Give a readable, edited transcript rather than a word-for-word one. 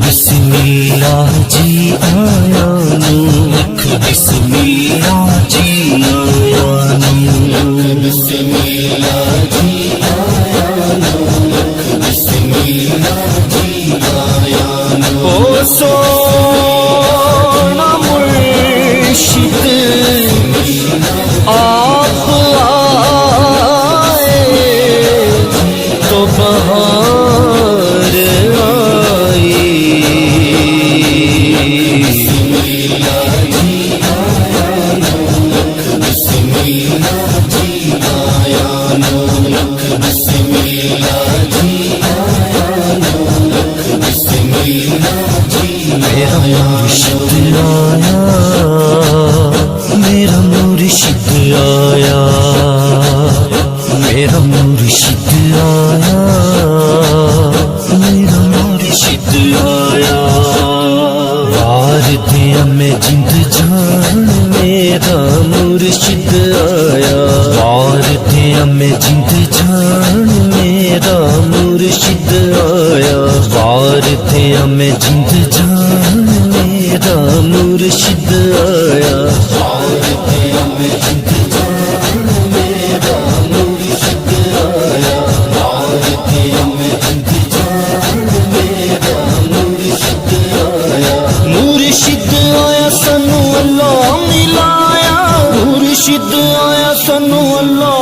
बिस्मिल्लाह जी आया नू, बिस्मिल्लाह जी आया नू, बिस्मिल्लाह जी आया नू, बिस्मिल्लाह जी आया नू। ओ सोना मुर्शिद आप आए तो बहार आई, बिस्मिल्लाह जी आया नू, बिस्मिल्लाह जी आया नू, बिस्मिल्लाह जी आया नू, बिस्मिल्लाह जी। मेरा मुर्शिद आया, मेरा मुर्शिद आया, मेरा मुर्शिद आया, मेरा मुर्शिद आया। वार दिया मैं जिंद जान, मेरा मुर्शिद आया, वार दिया मैं जिंद जान, मेरा मुर्शिद आया, वार दिया मैं जिंद जान, मेरा मुर्शिद आया, वार दिया मैं जिंद जान, मेरा मुर्शिद आया, वार दिया मैं जिंद जान, मेरा मुर्शिद आया। मुर्शिद आया सनू अल्लाह मिलाया, मुर्शिद आया सनू अल्लाह